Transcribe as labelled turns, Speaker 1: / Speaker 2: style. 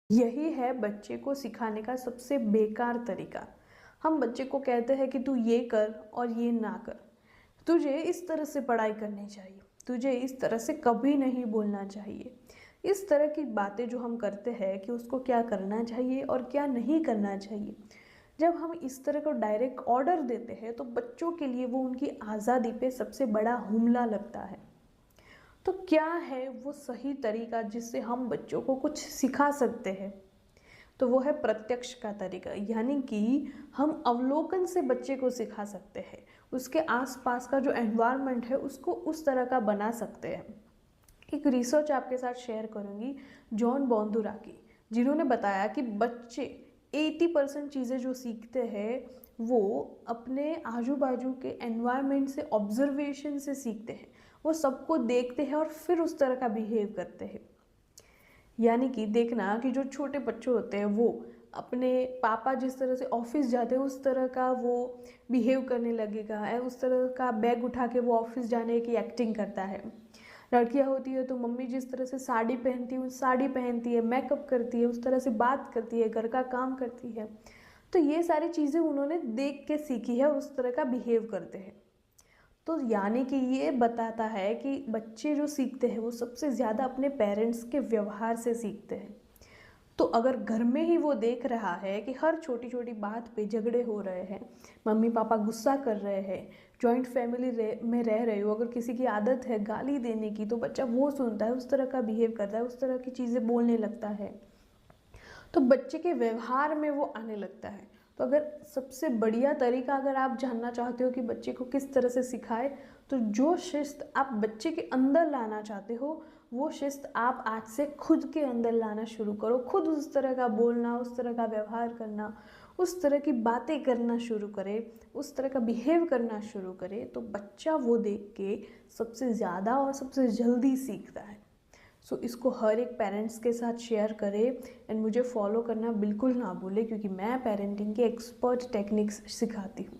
Speaker 1: यही है बच्चे को सिखाने का सबसे बेकार तरीका। हम बच्चे को कहते हैं कि तू ये कर और ये ना कर, तुझे इस तरह से पढ़ाई करनी चाहिए, तुझे इस तरह से कभी नहीं बोलना चाहिए। इस तरह की बातें जो हम करते हैं कि उसको क्या करना चाहिए और क्या नहीं करना चाहिए, जब हम इस तरह को डायरेक्ट ऑर्डर देते हैं तो बच्चों के लिए वो उनकी आज़ादी पे सबसे बड़ा हमला लगता है। तो क्या है वो सही तरीका जिससे हम बच्चों को कुछ सिखा सकते हैं? तो वो है प्रत्यक्ष का तरीका, यानी कि हम अवलोकन से बच्चे को सिखा सकते हैं। उसके आसपास का जो एनवायरनमेंट है उसको उस तरह का बना सकते हैं। एक रिसर्च आपके साथ शेयर करूंगी जॉन बोंदुरा की, जिन्होंने बताया कि बच्चे 80% चीज़ें जो सीखते हैं वो अपने आजू बाजू के एनवायरनमेंट से, ऑब्जर्वेशन से सीखते हैं। वो सबको देखते हैं और फिर उस तरह का बिहेव करते हैं। यानी कि देखना कि जो छोटे बच्चे होते हैं वो अपने पापा जिस तरह से ऑफिस जाते हैं उस तरह का वो बिहेव करने लगेगा, उस तरह का बैग उठा के वो ऑफिस जाने की एक्टिंग करता है। लड़कियां होती है तो मम्मी जिस तरह से साड़ी पहनती है, साड़ी पहनती है, मेकअप करती है, उस तरह से बात करती है, घर का काम करती है। तो ये सारी चीज़ें उन्होंने देख के सीखी है, उस तरह का बिहेव करते हैं। तो यानी कि ये बताता है कि बच्चे जो सीखते हैं वो सबसे ज़्यादा अपने पेरेंट्स के व्यवहार से सीखते हैं। तो अगर घर में ही वो देख रहा है कि हर छोटी छोटी बात पे झगड़े हो रहे हैं, मम्मी पापा गुस्सा कर रहे हैं, जॉइंट फैमिली में रह रहे हो, अगर किसी की आदत है गाली देने की तो बच्चा वो सुनता है, उस तरह का बिहेव करता है, उस तरह की चीज़ें बोलने लगता है, तो बच्चे के व्यवहार में वो आने लगता है। तो अगर सबसे बढ़िया तरीका अगर आप जानना चाहते हो कि बच्चे को किस तरह से सिखाए, तो जो शिस्त आप बच्चे के अंदर लाना चाहते हो वो शिस्त आप आज से खुद के अंदर लाना शुरू करो। खुद उस तरह का बोलना, उस तरह का व्यवहार करना, उस तरह की बातें करना शुरू करे, उस तरह का बिहेव करना शुरू करे, तो बच्चा वो देख के सबसे ज़्यादा और सबसे जल्दी सीखता है। सो इसको हर एक पेरेंट्स के साथ शेयर करें एंड मुझे फॉलो करना बिल्कुल ना भूलें, क्योंकि मैं पेरेंटिंग के एक्सपर्ट टेक्निक्स सिखाती हूँ।